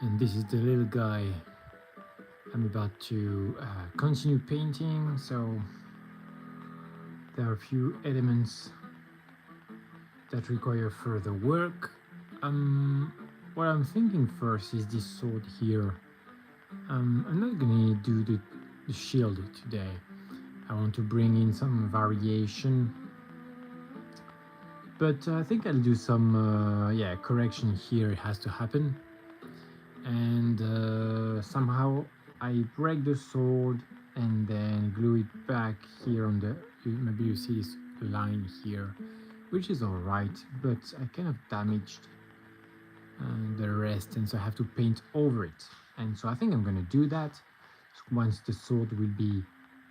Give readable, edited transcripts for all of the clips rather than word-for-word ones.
And this is the little guy I'm about to continue painting. So there are a few elements that require further work. What I'm thinking first is this sword here. I'm not gonna do the shield today. I want to bring in some variation, but I think I'll do some correction here. It has to happen, and somehow I break the sword and then glue it back here on the. Maybe you see this line here, which is all right, but I kind of damaged the rest, and so I have to paint over it. And so I think I'm gonna do that once the sword will be.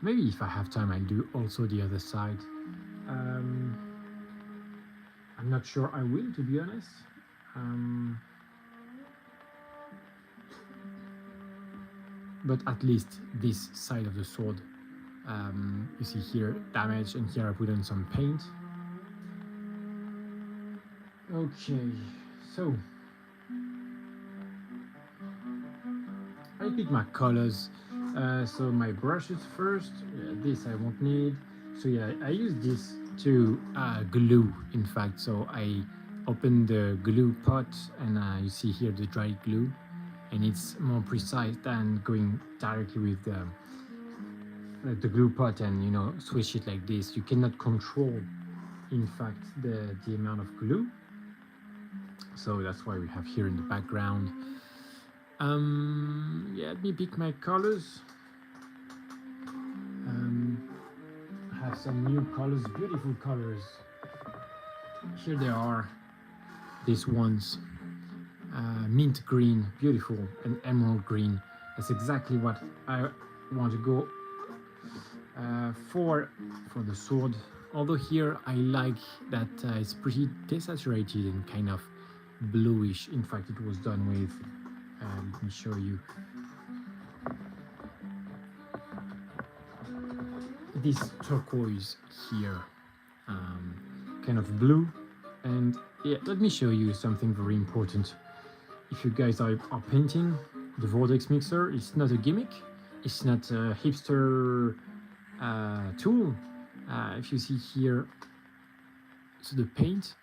Maybe if I have time, I'll do also the other side. I'm not sure I will, to be honest. But at least this side of the sword, you see here damage, and here I put on some paint. Okay, so I pick my colors. So my brushes first. This I won't need. So yeah, I use this to glue, in fact. So I open the glue pot, and you see here the dry glue, and it's more precise than going directly with the glue pot and switch it like this. You cannot control, in fact, the amount of glue. So that's why we have here in the background. Yeah, let me pick my colors. I have some new colors, beautiful colors. Here they are. These ones, mint green, beautiful, and emerald green. That's exactly what I want to go for the sword. Although here I like that it's pretty desaturated and kind of bluish. In fact, it was done with. Let me show you. This turquoise here, kind of blue. And yeah, let me show you something very important. If you guys are painting, the vortex mixer is not a gimmick. It's not a hipster tool. If you see here, so the paint,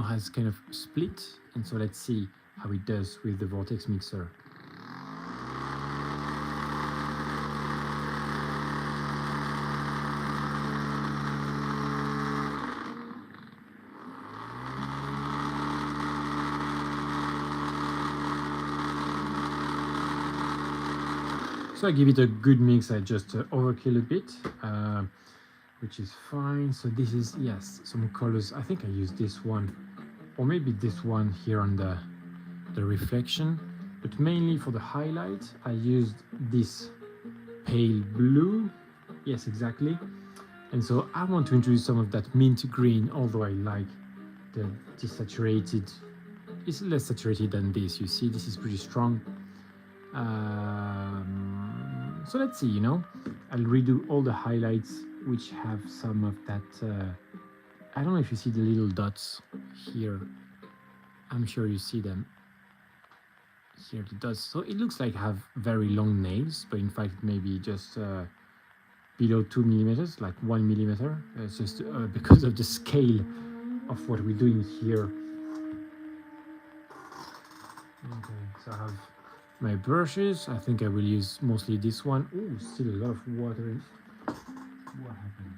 has kind of split. And so let's see how it does with the vortex mixer. So I give it a good mix. I just overkill a bit, which is fine. So this is, yes, some colors. I think I use this one, or maybe this one here on the reflection. But mainly for the highlight, I used this pale blue. Yes, exactly. And so I want to introduce some of that mint green, although I like the desaturated. It's less saturated than this. You see, this is pretty strong. So let's see, I'll redo all the highlights which have some of that. I don't know if you see the little dots here. I'm sure you see them. Here the dots. So it looks like I have very long nails, but in fact it may be just below 2 millimeters, like 1 millimeter. It's just because of the scale of what we're doing here. Okay, so I have my brushes. I think I will use mostly this one. Oh, still a lot of water in. What happened?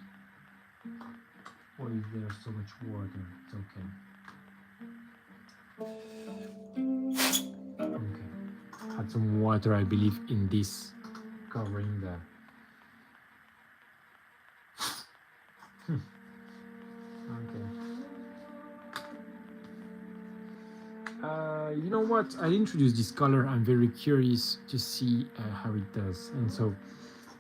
Why is there so much water? It's okay. Okay. Had some water, I believe, in this covering the. Okay. You know what? I introduced this color. I'm very curious to see how it does. And so,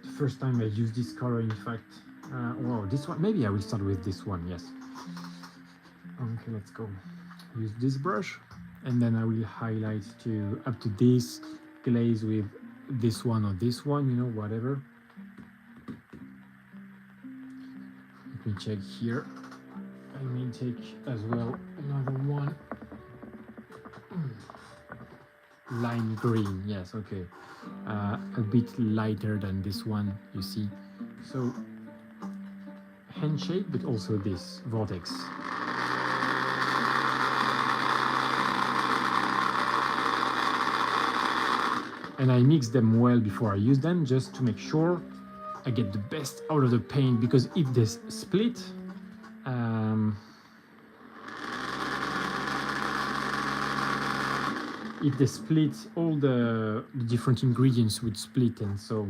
the first time I use this color, in fact, wow, this one. Maybe I will start with this one. Yes. Okay, let's go. Use this brush, and then I will highlight to up to this glaze with this one or this one. Whatever. Let me check here. I may take as well another one. lime green. Yes, okay. A bit lighter than this one, you see. So handshake, but also this vortex. And I mix them well before I use them, just to make sure I get the best out of the paint, because if they split, all the different ingredients would split, and so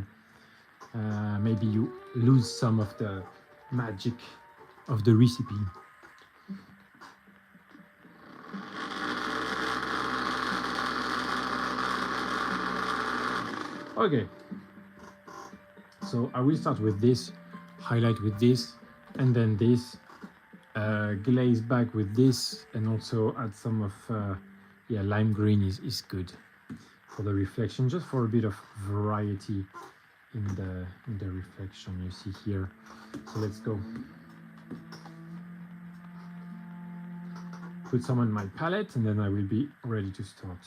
maybe you lose some of the magic of the recipe. Okay, so I will start with this, highlight with this, and then this, glaze back with this, and also add some of lime green is good for the reflection, just for a bit of variety in the reflection you see here. So let's go. Put some on my palette, and then I will be ready to start.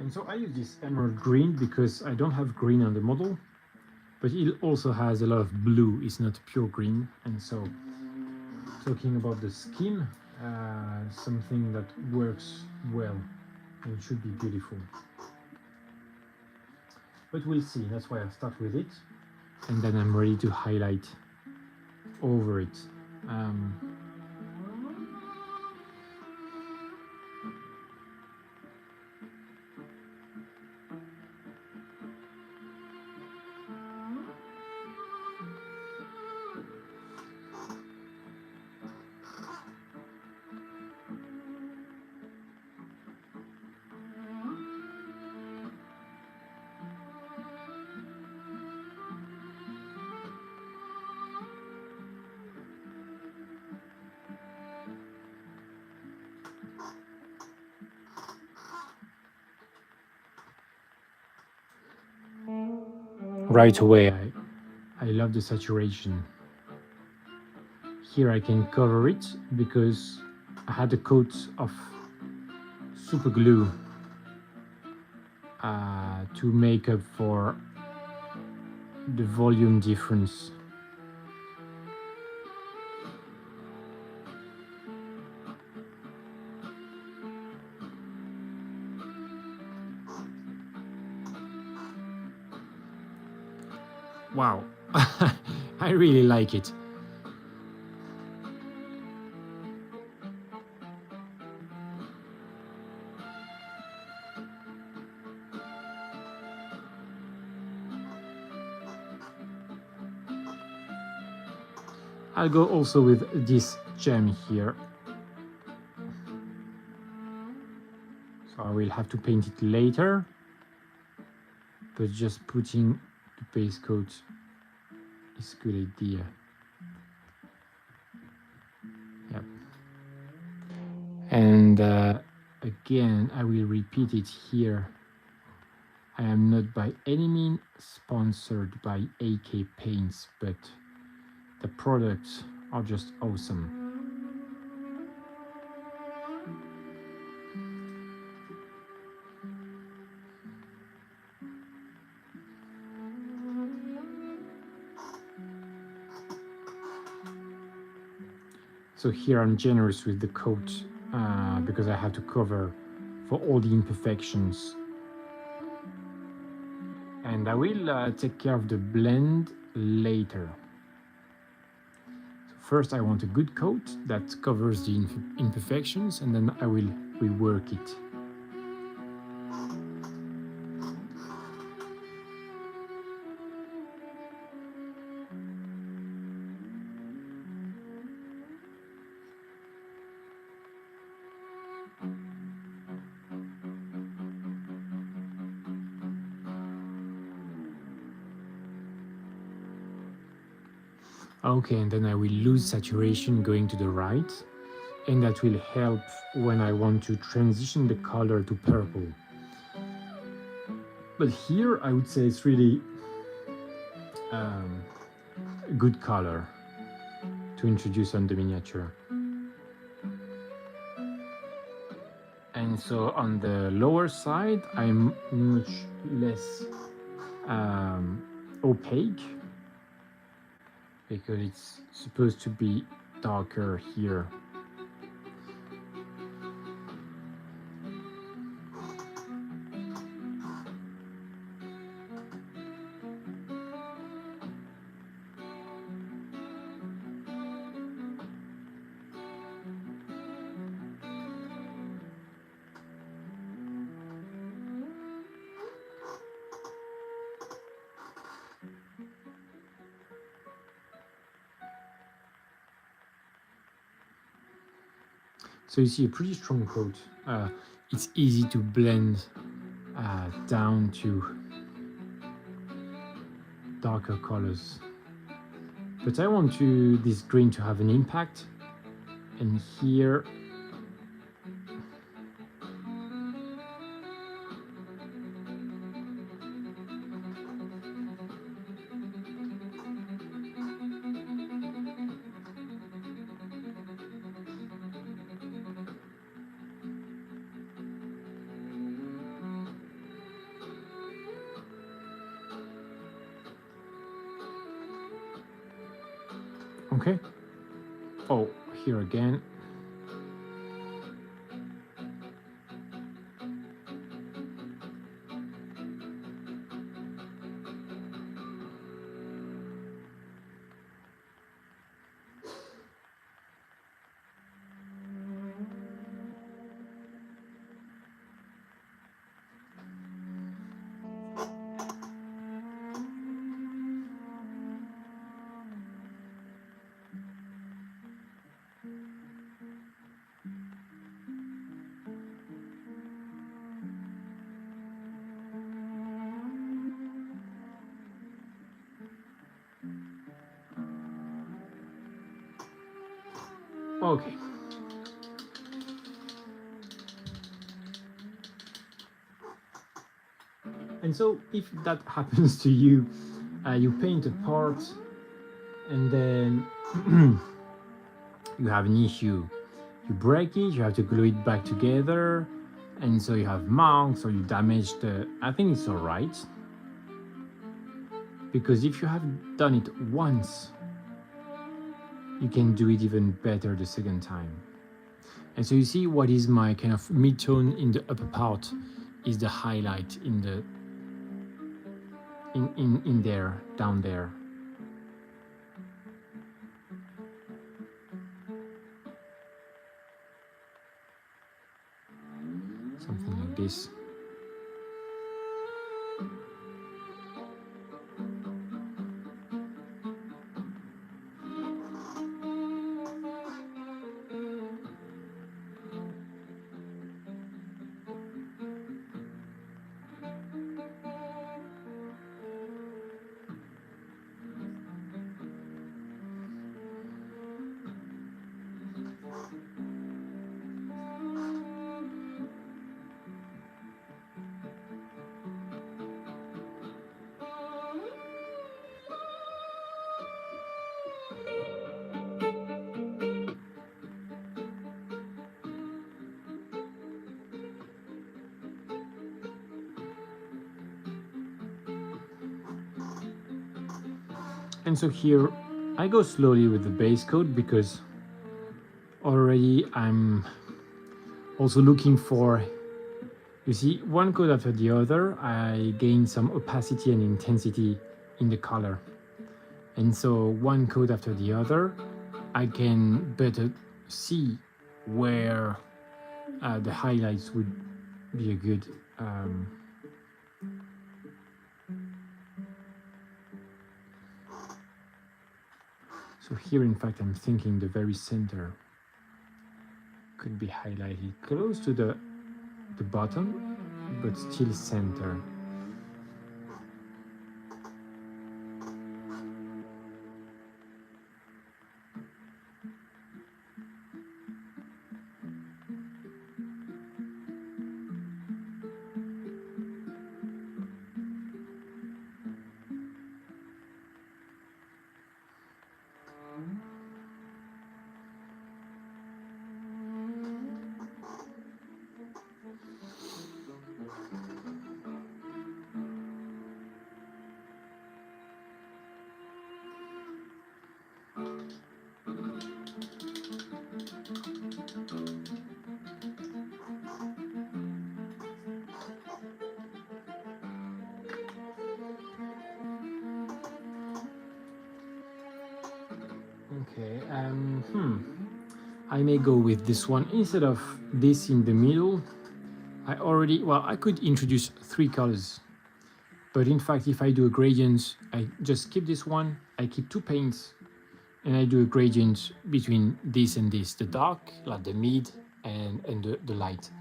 And so I use this emerald green because I don't have green on the model, but it also has a lot of blue. It's not pure green. And so, talking about the skin, something that works well and should be beautiful. But we'll see. That's why I start with it, and then I'm ready to highlight over it. Right away, I love the saturation. Here I can cover it because I had a coat of super glue to make up for the volume difference. Wow, I really like it. I'll go also with this gem here. So I will have to paint it later, but just putting the base coat is a good idea. Yep. And again, I will repeat it here. I am not by any means sponsored by AK Paints, but the products are just awesome. So here I'm generous with the coat because I have to cover for all the imperfections. And I will take care of the blend later. So first I want a good coat that covers the imperfections, and then I will rework it. Okay, and then I will lose saturation going to the right, and that will help when I want to transition the color to purple. But here I would say it's really a good color to introduce on the miniature. And so on the lower side, I'm much less opaque because it's supposed to be darker here. So you see a pretty strong coat. It's easy to blend down to darker colors. But I want this green to have an impact. And here, okay. Oh, here again. Okay. And so if that happens to you, you paint a part and then you have an issue. You break it, you have to glue it back together, and so you have marks or you damage the... I think it's all right. Because if you have done it once, you can do it even better the second time. And so you see what is my kind of mid-tone in the upper part is the highlight in the in there, down there. Something like this. And so here I go slowly with the base coat because already I'm also looking for, you see, one coat after the other, I gain some opacity and intensity in the color. And so one coat after the other, I can better see where the highlights would be a good so here in fact I'm thinking the very center could be highlighted close to the bottom, but still center. Okay, I may go with this one instead of this in the middle. I could introduce 3 colors, but in fact, if I do a gradient, I just keep this one, I keep 2 paints, and I do a gradient between this and this, the dark, like the mid, and the light.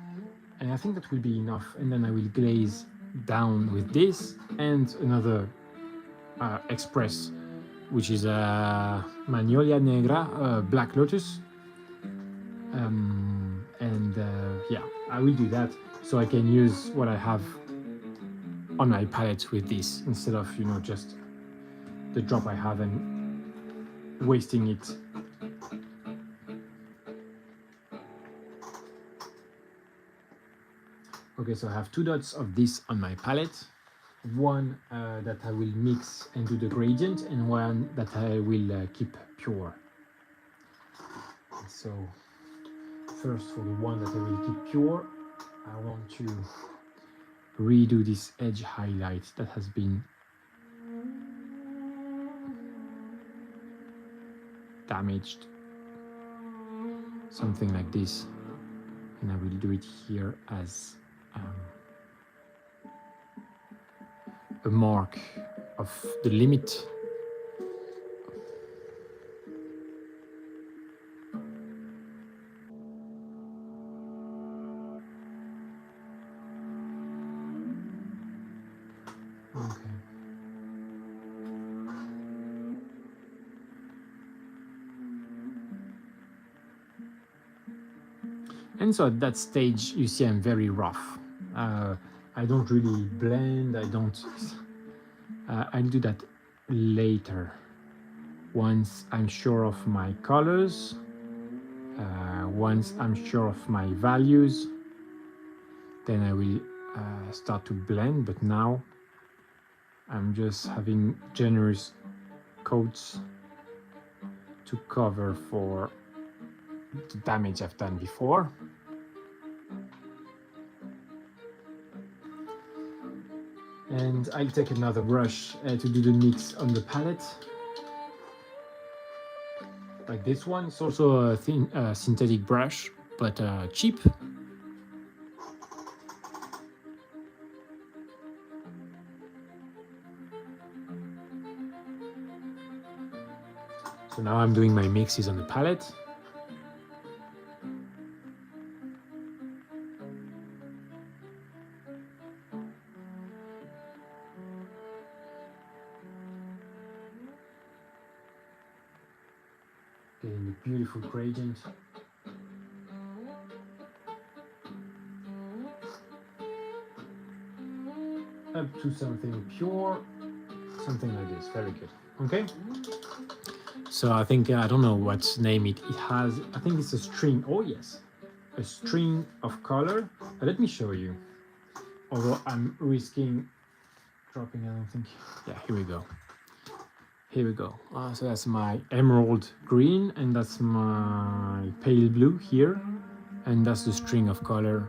And I think that will be enough. And then I will glaze down with this and another express, which is a Magnolia Negra, Black Lotus. Yeah, I will do that so I can use what I have on my palette with this instead of, you know, just the drop I have and wasting it. Okay, so I have 2 dots of this on my palette. One that I will mix and do the gradient, and one that I will keep pure. So first, for the one that I will keep pure, I want to redo this edge highlight that has been damaged, something like this, and I will do it here as a mark of the limit. Okay. And so at that stage, you see I'm very rough. I don't really blend, I'll do that later. Once I'm sure of my colors, once I'm sure of my values, then I will start to blend. But now I'm just having generous coats to cover for the damage I've done before. And I'll take another brush to do the mix on the palette. Like this one, it's also a thin synthetic brush, but cheap. So now I'm doing my mixes on the palette. Getting a beautiful gradient. Up to something pure, something like this, very good. Okay. So I think, I don't know what name it has. I think it's a string. Oh yes, a string of color. Let me show you. Although I'm risking dropping, I don't think. Yeah, here we go. Here we go. So that's my emerald green, and that's my pale blue here, and that's the string of color.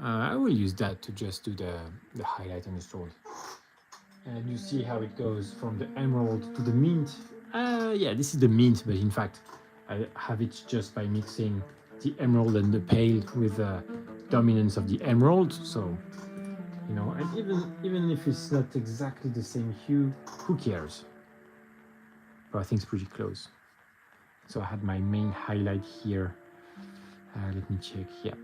I will use that to just do the highlight on the sword. And you see how it goes from the emerald to the mint. Yeah, this is the mint, but in fact, I have it just by mixing the emerald and the pale with the dominance of the emerald. So, you know, and even if it's not exactly the same hue, who cares? But I think it's pretty close. So I had my main highlight here. Let me check. Yeah.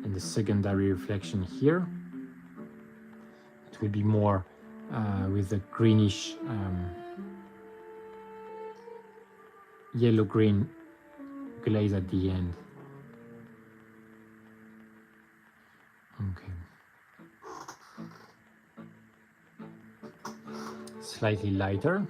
And the secondary reflection here. It will be more with a greenish yellow-green glaze at the end. Okay. Slightly lighter.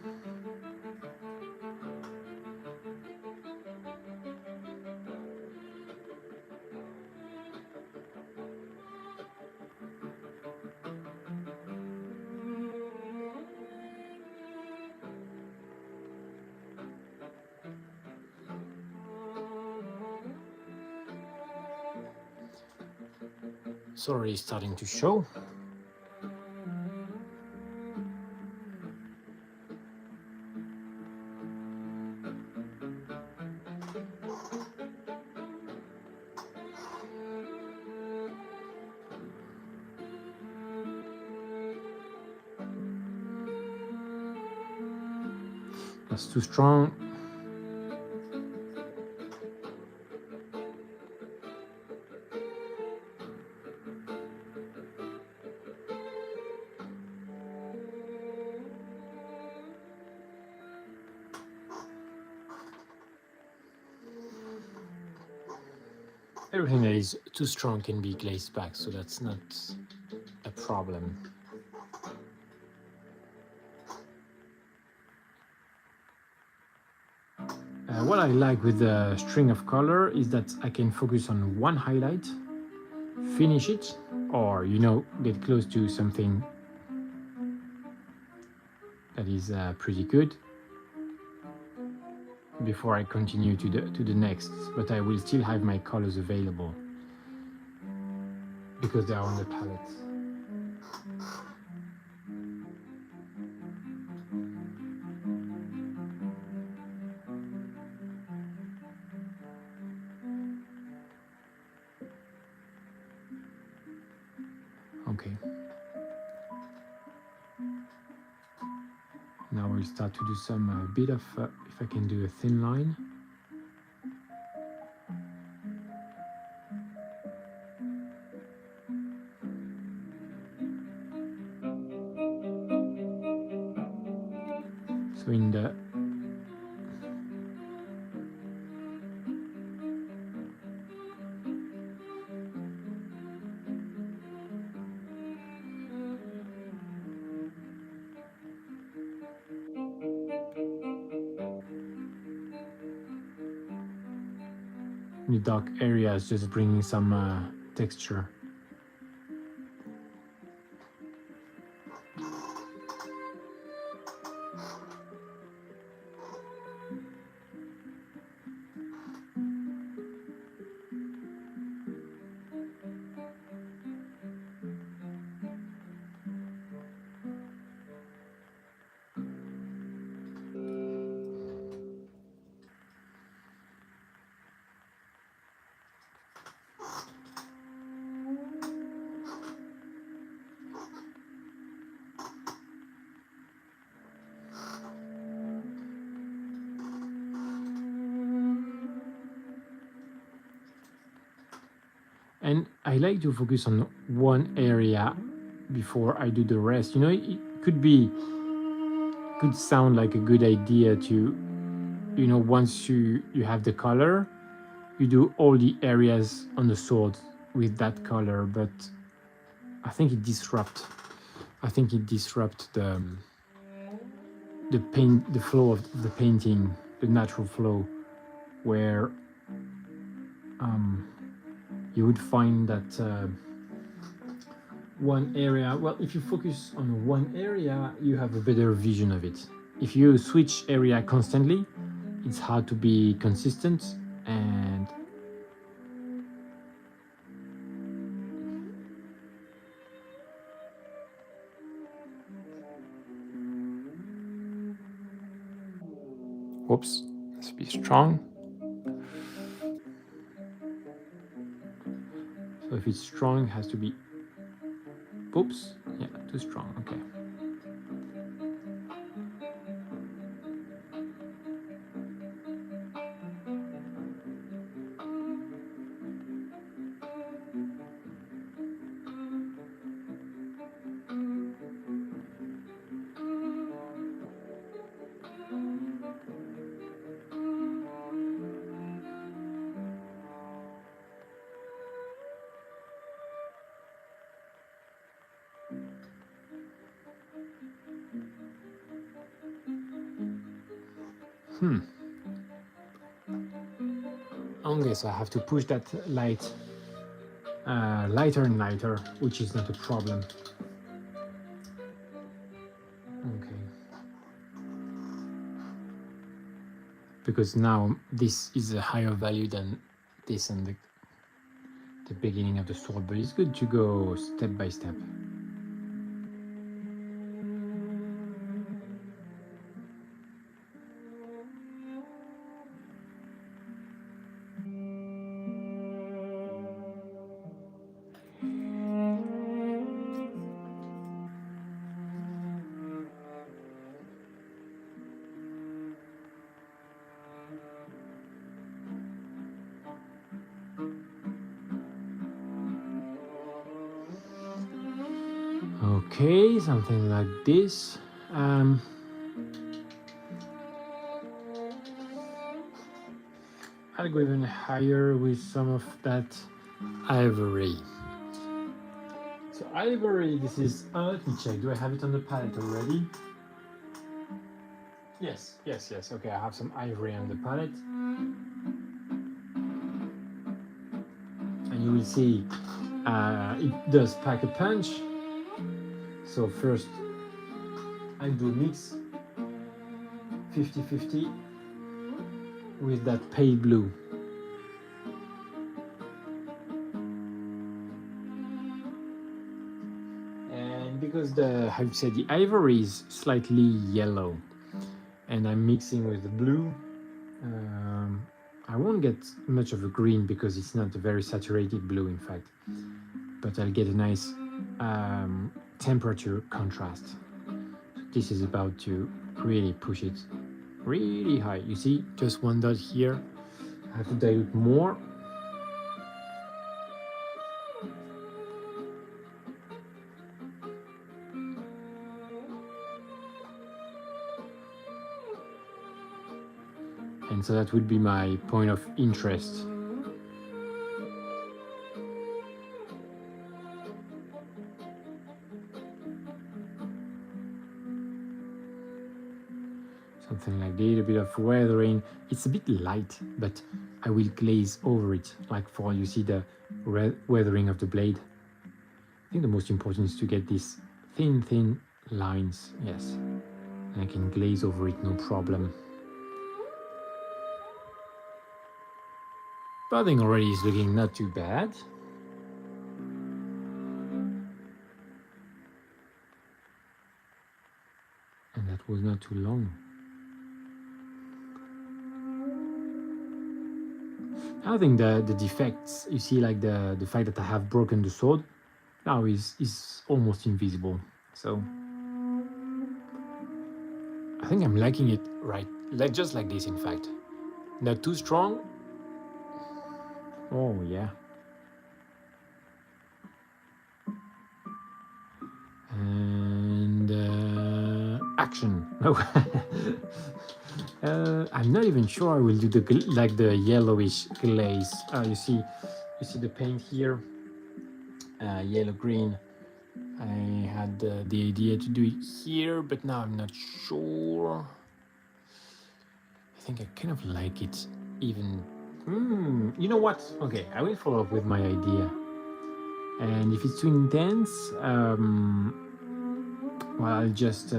It's already starting to show. That's too strong. Everything that is too strong can be glazed back, so that's not a problem. What I like with the string of color is that I can focus on one highlight, finish it, or get close to something that is pretty good before I continue to the next. But I will still have my colors available because they are on the palette. Okay. Now we'll start to do some bit of, if I can do a thin line. So in the dark areas, just bringing some texture. And I like to focus on one area before I do the rest. It could sound like a good idea to, once you have the color, you do all the areas on the sword with that color, but I think it disrupts the flow of the painting, the natural flow, where you would find that one area, well, if you focus on one area, you have a better vision of it. If you switch area constantly, it's hard to be consistent, and whoops, let's be strong. So if it's strong, it has to be, oops, yeah, too strong, okay. Okay, so I have to push that light lighter and lighter, which is not a problem. Okay. Because now this is a higher value than this, and the beginning of the sword, but it's good to go step by step. Okay, something like this. I'll go even higher with some of that ivory. So ivory, this is, let me check, do I have it on the palette already? Yes, okay, I have some ivory on the palette. And you will see it does pack a punch. So first I do mix 50-50 with that pale blue. And because the, how you say, the ivory is slightly yellow and I'm mixing with the blue, I won't get much of a green because it's not a very saturated blue in fact, but I'll get a nice temperature contrast. This is about to really push it really high. You see, just one dot here. I have to dilute more. And so that would be my point of interest. Something like that, a bit of weathering. It's a bit light, but I will glaze over it, like for, you see the weathering of the blade. I think the most important is to get these thin lines, yes. And I can glaze over it, no problem. But I think already is looking not too bad. And that was not too long. I think the defects, you see, like the fact that I have broken the sword now is almost invisible. So I think I'm liking it right, like just like this in fact. Not too strong. Oh yeah. And action. No. I'm not even sure I will do the like the yellowish glaze. You see the paint here, yellow green. I had the idea to do it here, but now I'm not sure. I think I kind of like it even. You know what? Okay, I will follow up with my idea. And if it's too intense, well, I'll just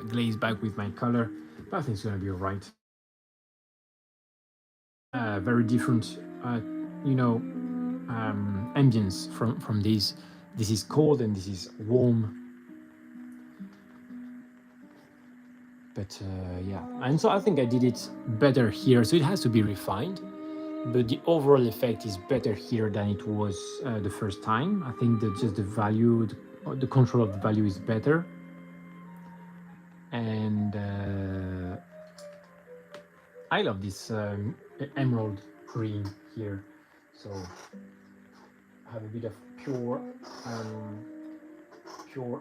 glaze back with my color. But I think it's gonna be alright. Very different, you know, ambience from this. This is cold and this is warm. But yeah, and so I think I did it better here. So it has to be refined, but the overall effect is better here than it was the first time. I think that just the value, the control of the value is better. And I love this emerald green here. So I have a bit of pure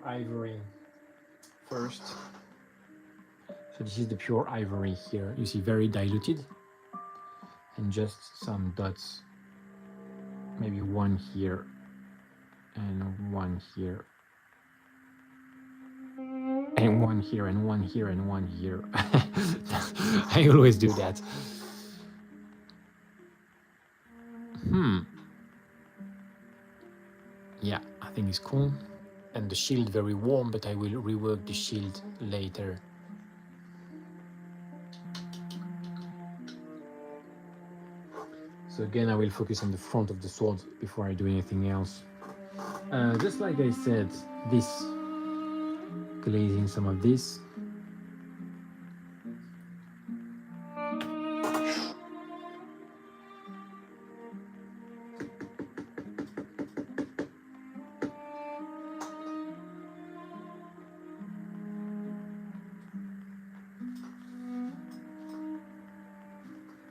ivory first. So this is the pure ivory here. You see, very diluted. And just some dots. Maybe one here and one here. And one here and one here and one here. I always do that. Yeah, I think it's cool. And the shield very warm, but I will rework the shield later. So again, I will focus on the front of the sword before I do anything else. Just like I said, this glazing some of this.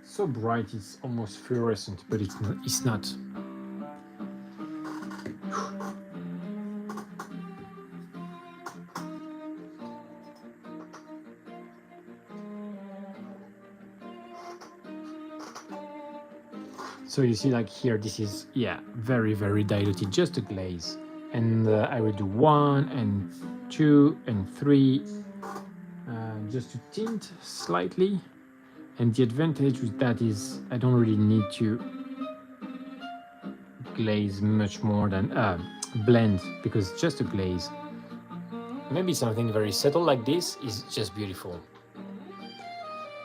So bright, it's almost fluorescent, but it's not. It's not. So you see, like here, this is, yeah, very, very diluted, just a glaze. And I will do 1 and 2 and 3, just to tint slightly. And the advantage with that is I don't really need to glaze much more than blend, because just a glaze. Maybe something very subtle like this is just beautiful.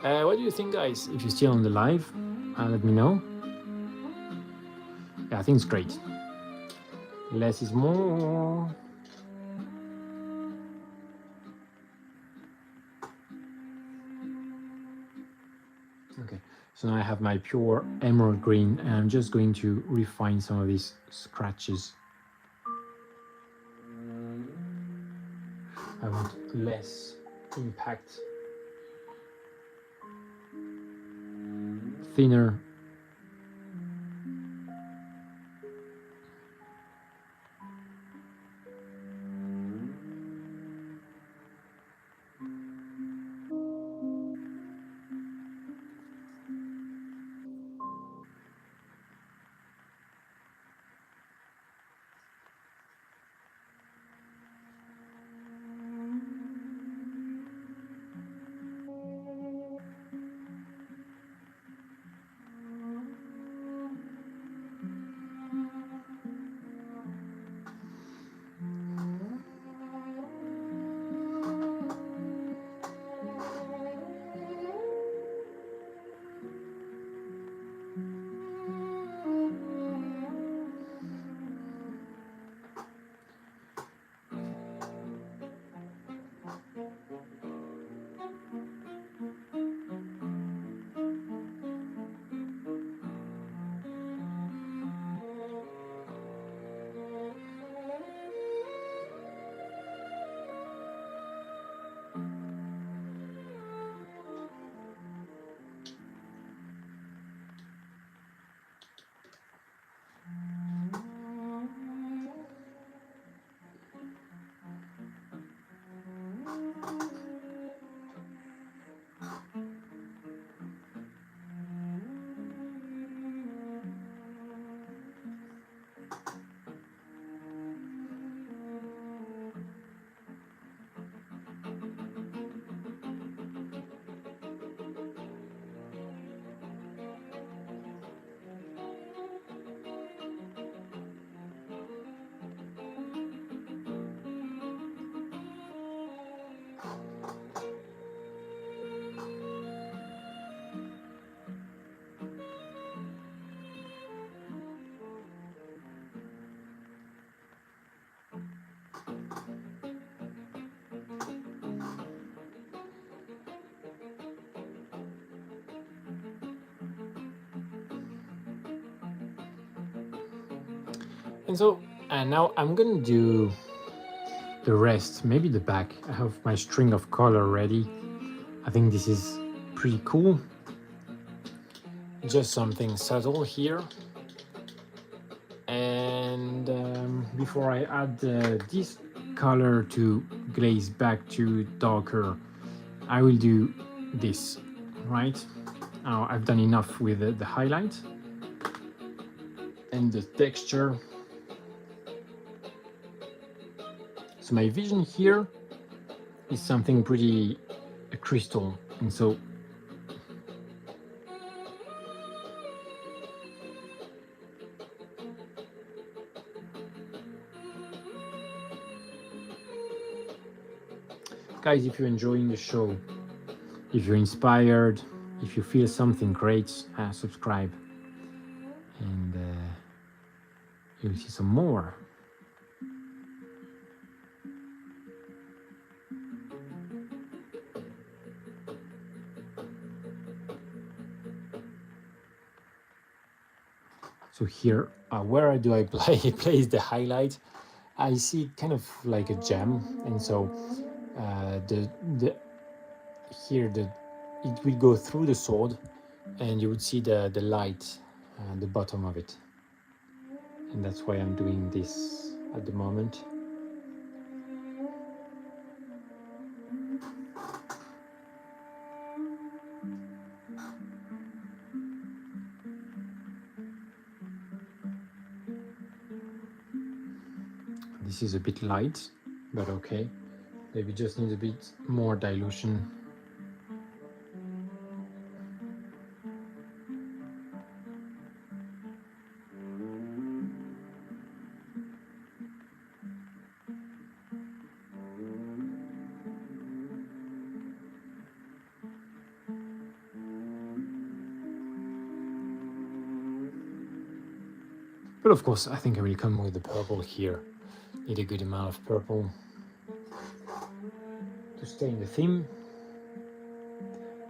What do you think, guys? If you're still on the live, let me know. Yeah, I think it's great. Less is more. Okay, so now I have my pure emerald green, and I'm just going to refine some of these scratches. I want less impact, thinner. And so, now I'm gonna do the rest, maybe the back. I have my string of color ready. I think this is pretty cool. Just something subtle here. And before I add this color to glaze back to darker, I will do this, right? Now I've done enough with the highlight and the texture. So my vision here is something pretty crystal, and so guys, if you're enjoying the show, if you're inspired, if you feel something great, subscribe. you'll see some more. So here, where do I place the highlight? I see it kind of like a gem, and so it will go through the sword, and you would see the light at the bottom of it, and that's why I'm doing this at the moment. This is a bit light, but okay. Maybe just need a bit more dilution. But of course, I think I will come with the purple here. Need a good amount of purple to stay in the theme.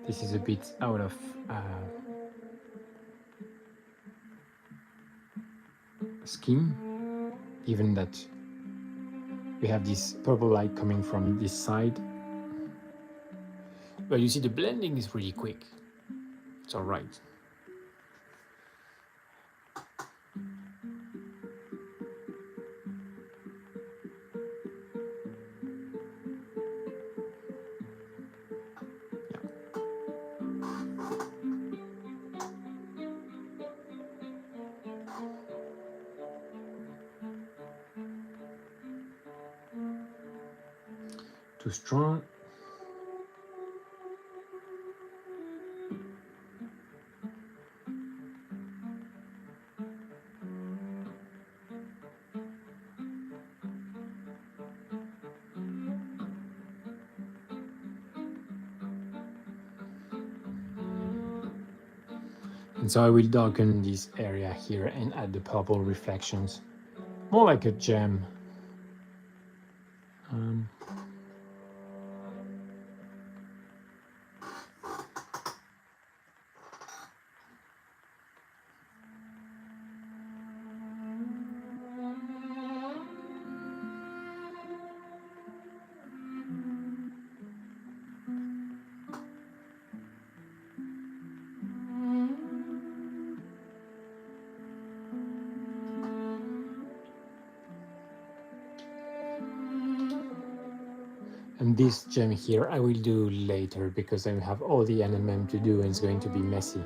This is a bit out of scheme, given that we have this purple light coming from this side. But you see, the blending is really quick. It's all right. Too strong. And so I will darken this area here and add the purple reflections, more like a gem. And this gem here I will do later because I have all the NMM to do and it's going to be messy.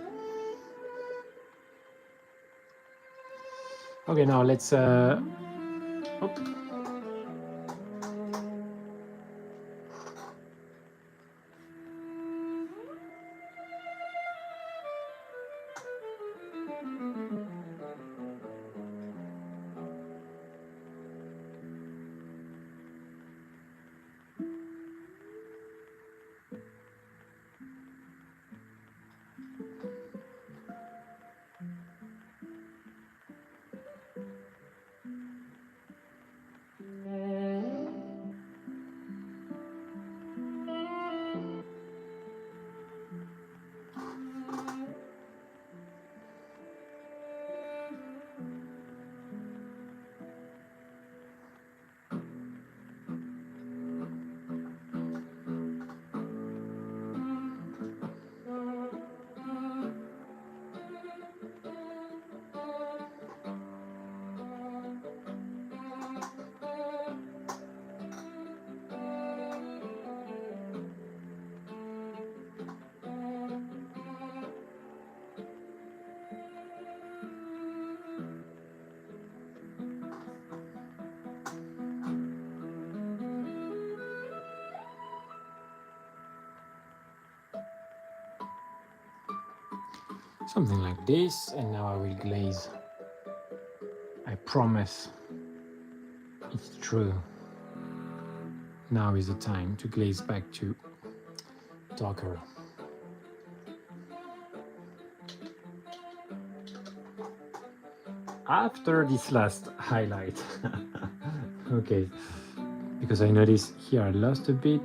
Okay, now let's something like this, and now I will glaze. I promise it's true. Now is the time to glaze back to darker. after this last highlight. Okay, because I noticed here I lost a bit.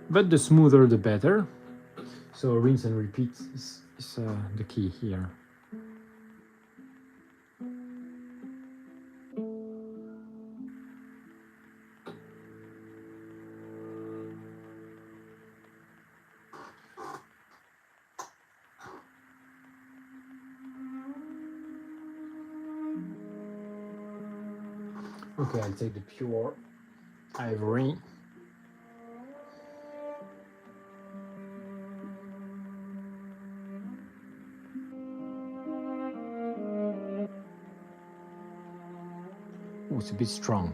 But the smoother the better. So rinse and repeat is the key here. Okay, I'll take the pure ivory. Oh, it's a bit strong.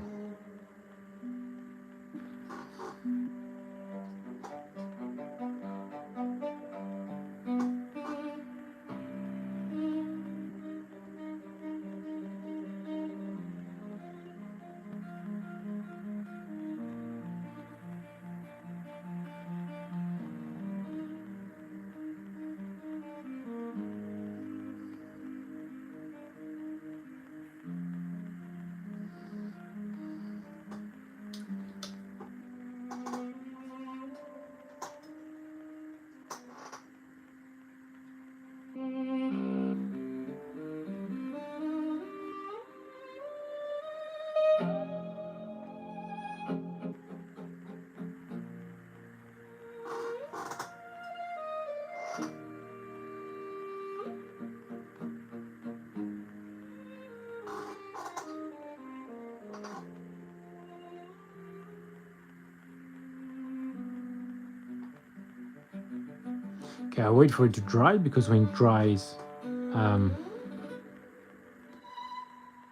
Okay, I'll wait for it to dry because when it dries, the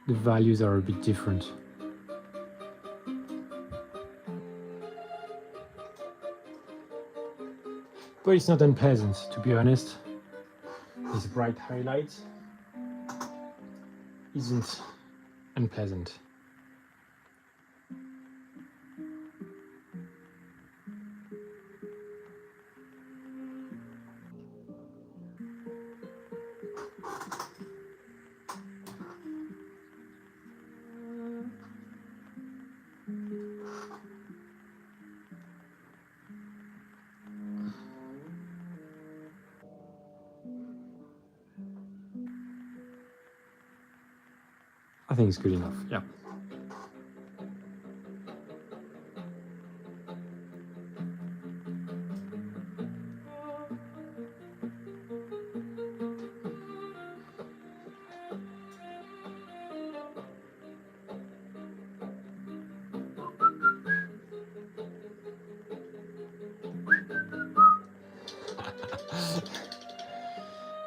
values are a bit different. But it's not unpleasant, to be honest. This bright highlight isn't unpleasant. I think it's good enough, yeah.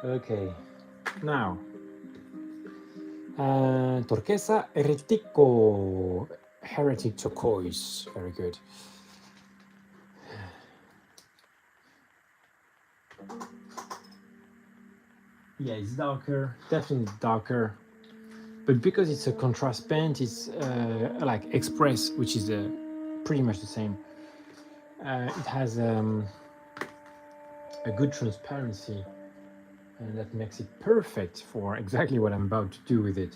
Okay, now turquesa heretico, heretic turquoise, very good. Yeah, it's darker, definitely darker, but because it's a contrast paint, it's like Express, which is pretty much the same. It has a good transparency, and that makes it perfect for exactly what I'm about to do with it.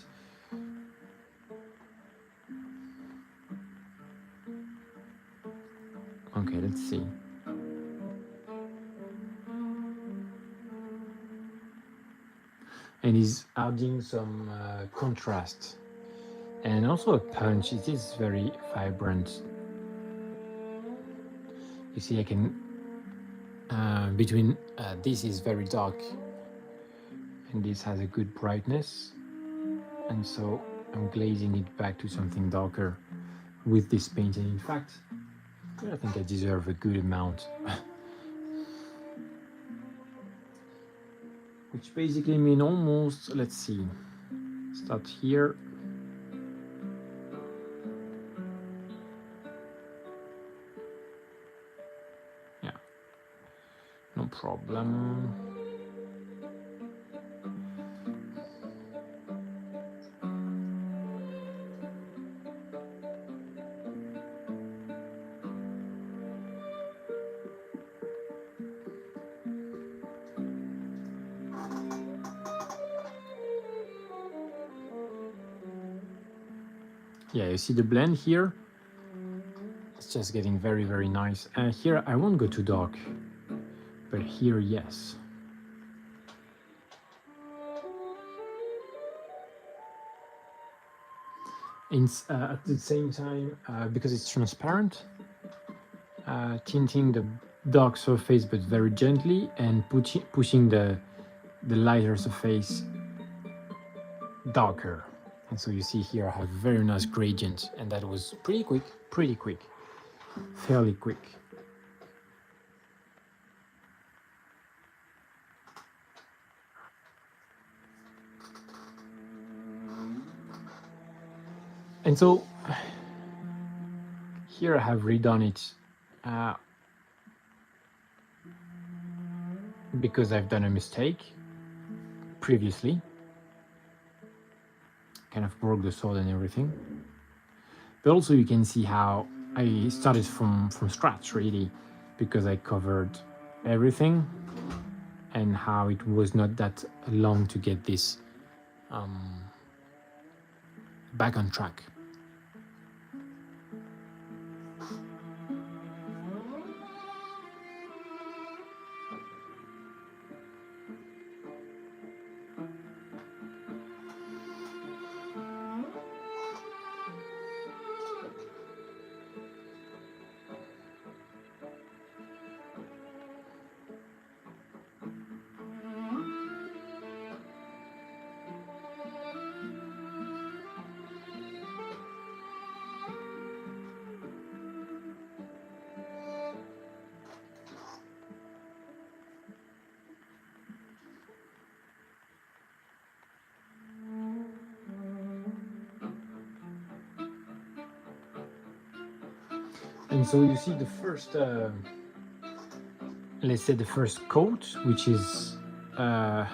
Okay, let's see. And he's adding some contrast and also a punch. It is very vibrant. You see, I can between this is very dark and this has a good brightness, and so I'm glazing it back to something darker with this paint. And in fact, I think I deserve a good amount. Which basically mean almost, let's see, start here. Yeah, no problem. Yeah, you see the blend here? It's just getting very, very nice. Here I won't go too dark, but here, yes. At the same time, because it's transparent, tinting the dark surface but very gently, and pushing the lighter surface darker. And so you see here I have very nice gradient, and that was pretty quick, fairly quick. And so here I have redone it because I've done a mistake previously, kind of broke the sword and everything. But also you can see how I started from scratch really, because I covered everything, and how it was not that long to get this back on track. And so you see the first, let's say the first coat, which is a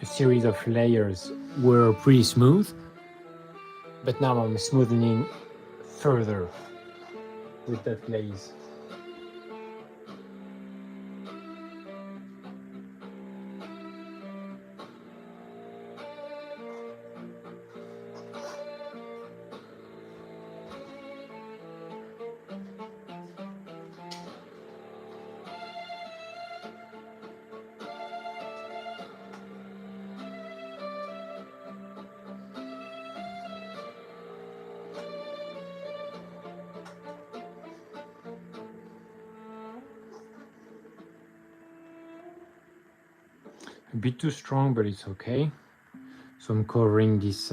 series of layers, were pretty smooth, but now I'm smoothing further with that glaze. A bit too strong, but it's okay. So I'm covering this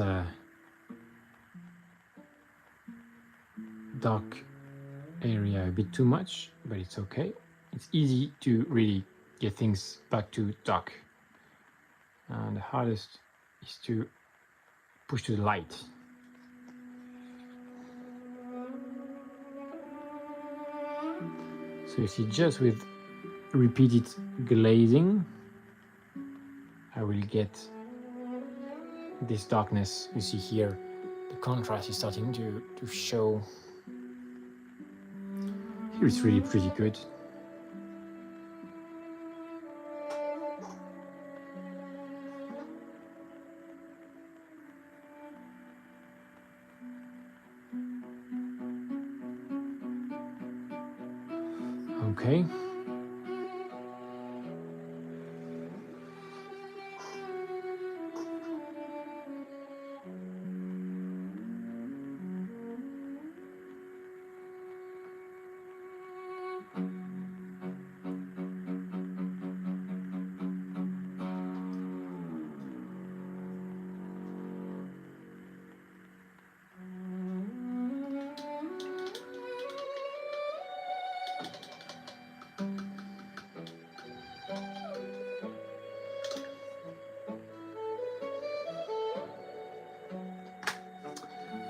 dark area a bit too much, but it's okay. It's easy to really get things back to dark. And the hardest is to push to the light. So you see, just with repeated glazing, I will get this darkness. You see here, the contrast is starting to show. Here it's really pretty good. Okay.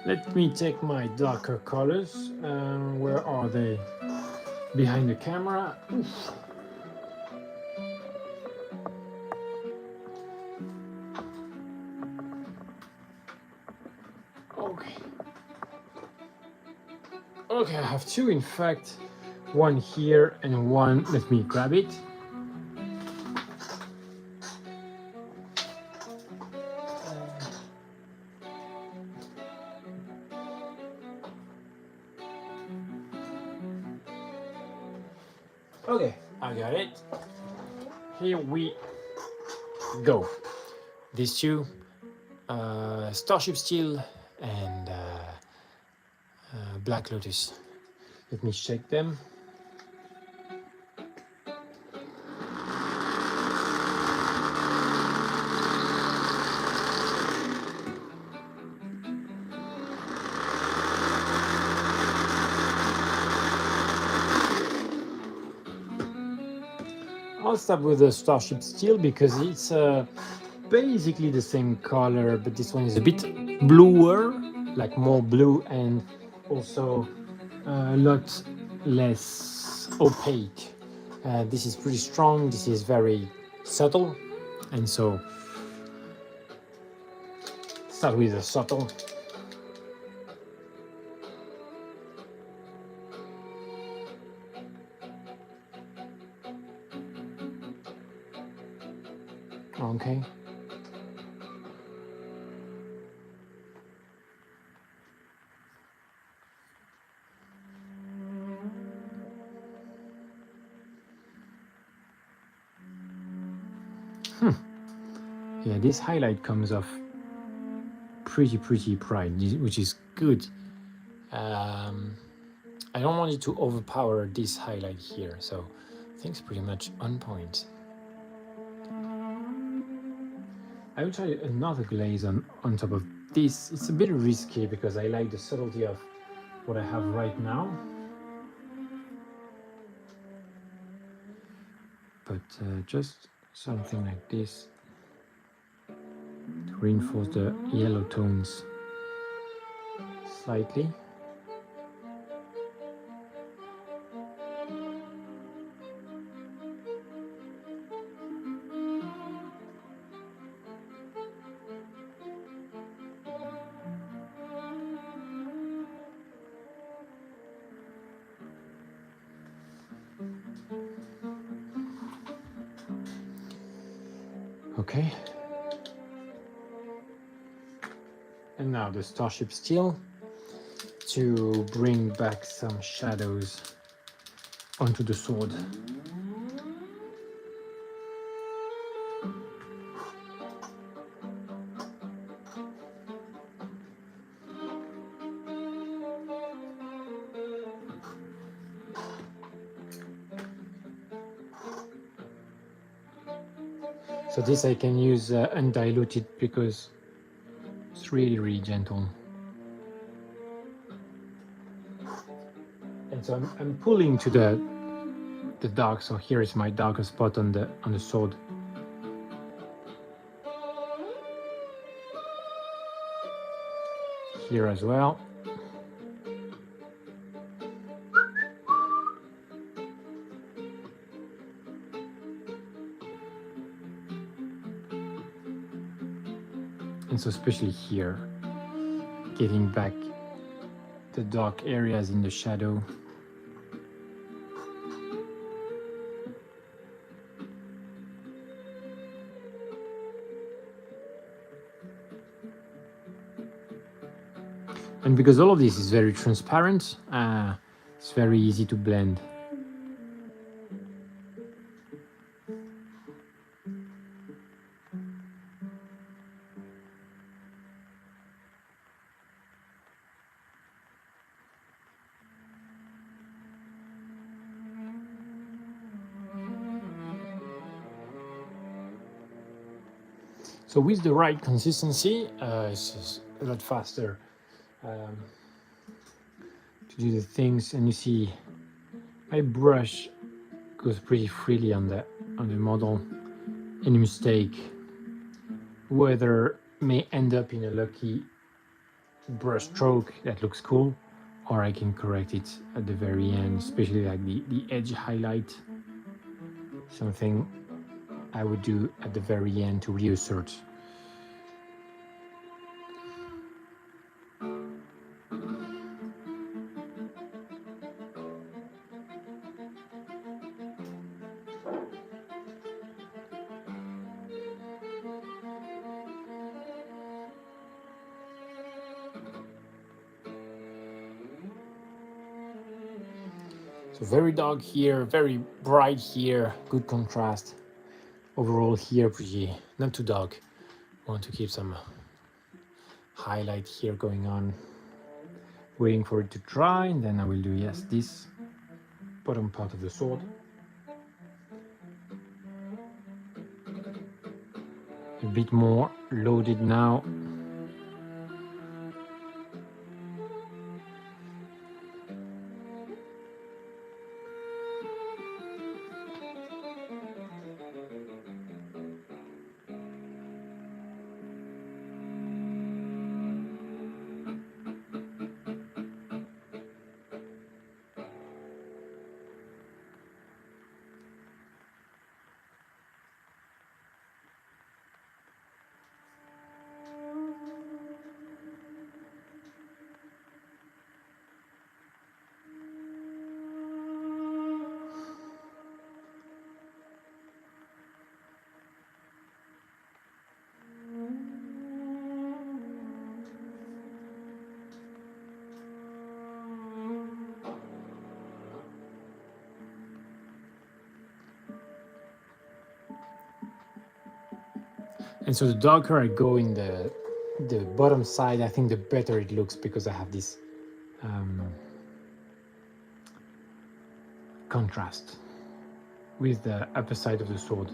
Let me take my darker colors. Where are they? Behind the camera. Oof. Okay. Okay, I have two, in fact. One here and one. Let me grab it. got it. Here we go. These two, Starship Steel and Black Lotus. Let me check them. I'll start with the Starship Steel because it's basically the same color, but this one is a bit bluer, like more blue, and also a lot less opaque. This is pretty strong, this is very subtle, and so start with the subtle. Okay. Yeah, this highlight comes off pretty bright, which is good. I don't want it to overpower this highlight here, so I think it's pretty much on point. I will try another glaze on top of this. It's a bit risky because I like the subtlety of what I have right now. But just something like this to reinforce the yellow tones slightly. Okay. And now the Starship Steel to bring back some shadows onto the sword. So this I can use undiluted because it's really gentle. And so I'm pulling to the dark. So here is my darker spot on the sword. Here as well. And so especially here, getting back the dark areas in the shadow. And because all of this is very transparent, it's very easy to blend. So with the right consistency, it's just a lot faster to do the things. And you see, my brush goes pretty freely on the model. Any mistake, whether may end up in a lucky brush stroke that looks cool, or I can correct it at the very end, especially like the edge highlight. Something I would do at the very end to reassert. So very dark here, very bright here, good contrast. Overall here, pretty not too dark. Want to keep some highlight here going on. Waiting for it to dry, and then I will do, yes, this bottom part of the sword. A bit more loaded now. And so the darker I go in the bottom side, I think the better it looks, because I have this contrast with the upper side of the sword.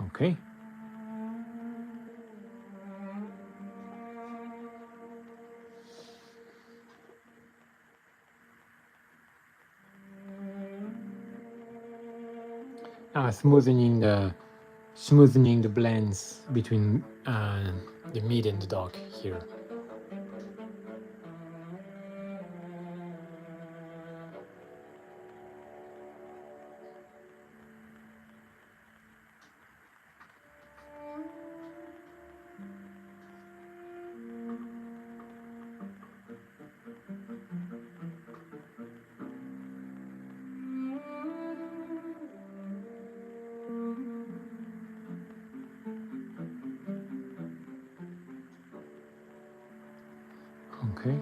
Okay. Smoothening the blends between the mid and the dark here. Okay.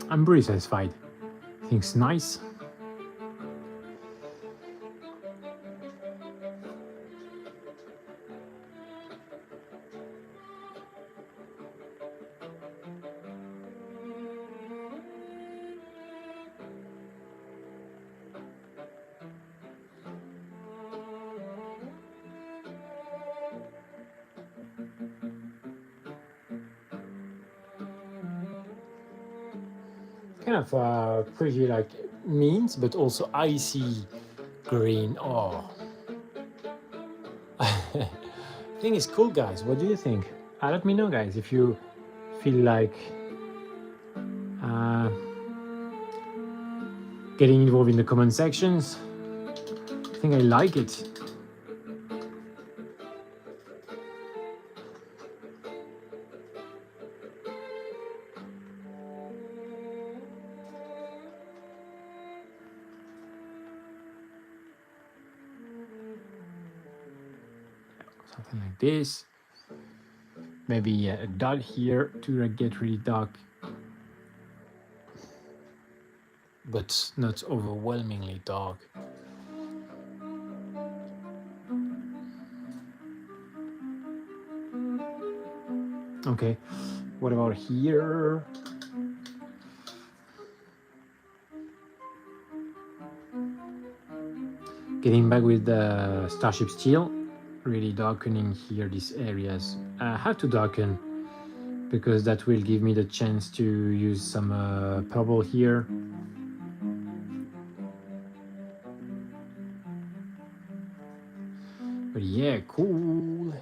I'm pretty satisfied. I think it's nice. kind of pretty like mint, but also icy green. Oh, I think it's cool, guys. What do you think? Let me know, guys, if you feel like getting involved in the comment sections. I think I like it. Something like this. Maybe a dot here to get really dark, but not overwhelmingly dark. Okay, what about here? Getting back with the Starship Steel, really darkening here these areas. I have to darken because that will give me the chance to use some purple here. But yeah, cool.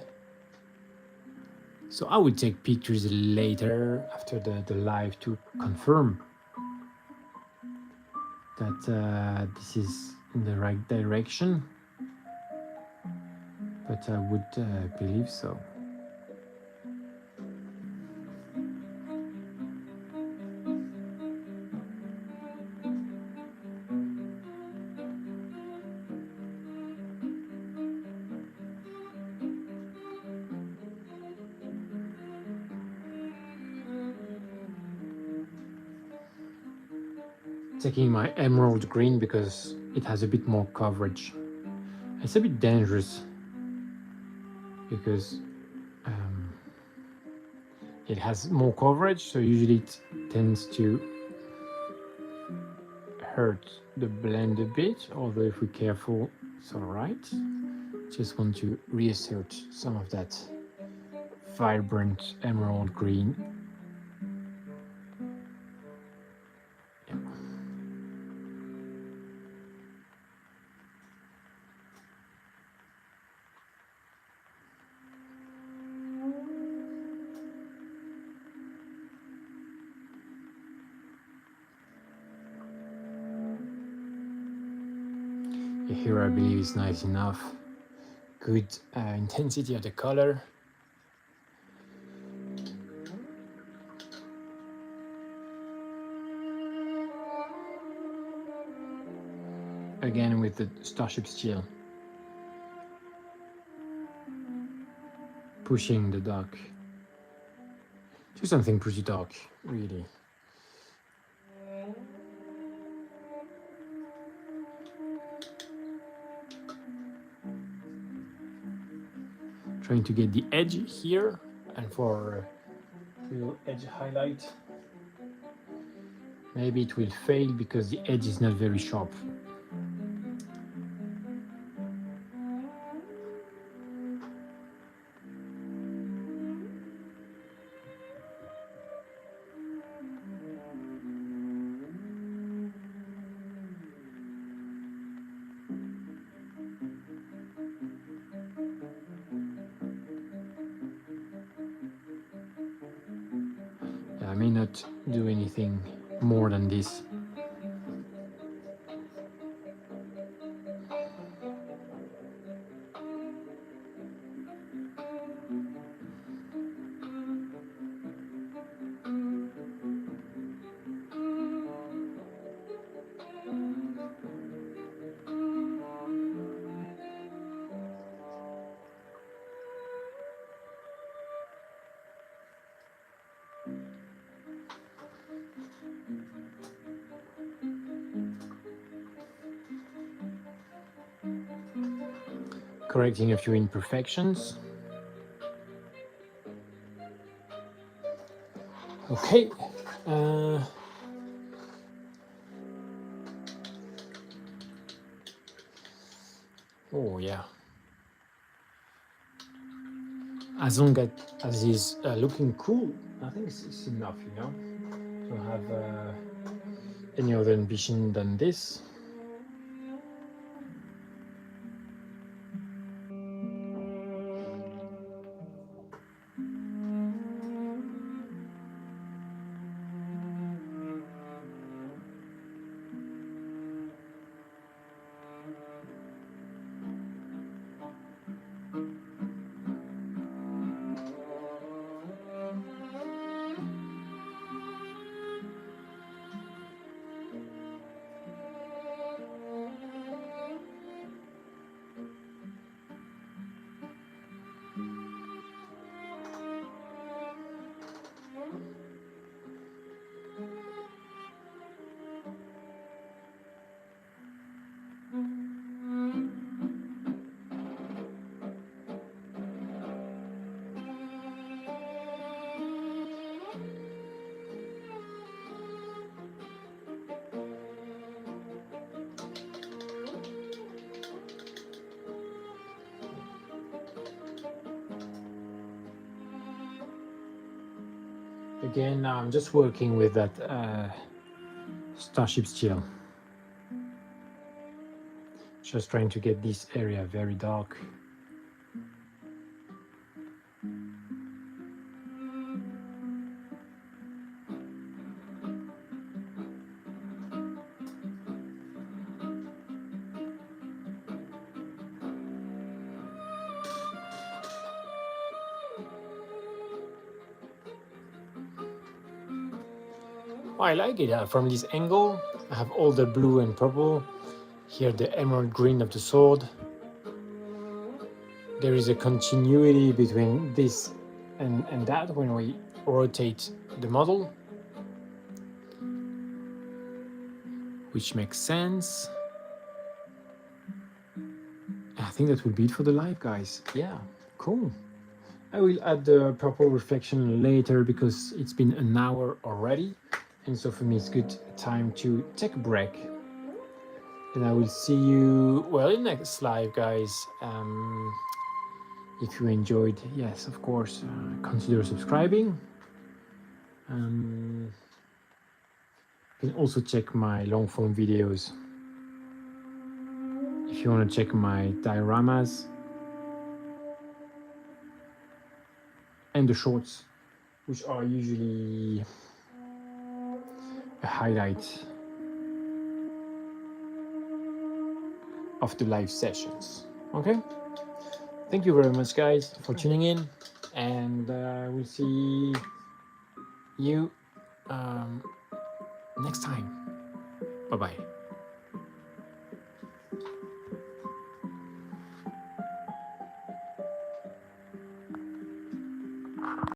So I will take pictures later after the live to confirm that this is in the right direction. But I would believe so. Taking my emerald green because it has a bit more coverage. It's a bit dangerous because it has more coverage, so usually it tends to hurt the blend a bit, although if we're careful, it's all right. Just want to reassert some of that vibrant emerald green. Yeah. Here I believe is nice enough. Good intensity of the color. Again with the Starship Steel. Pushing the dark to something pretty dark, really. Trying to get the edge here, and for a little edge highlight. Maybe it will fail because the edge is not very sharp. I may not do anything more than this. Correcting a few imperfections. Okay. Oh yeah. As long as it's looking cool, I think it's enough, you know, to have any other ambition than this. Again, now I'm just working with that Starship steel. Just trying to get this area very dark. I like it from this angle. I have all the blue and purple. Here the emerald green of the sword. There is a continuity between this and that when we rotate the model, which makes sense. I think that will be it for the live, guys. Yeah, cool. I will add the purple reflection later because it's been an hour already. And so for me, it's good time to take a break. And I will see you, well, in the next live, guys. If you enjoyed, yes, of course, consider subscribing. You can also check my long form videos. If you want to check my dioramas and the shorts, which are usually a highlight of the live sessions. Okay, thank you very much, guys, for tuning in, and we'll see you next time. Bye bye.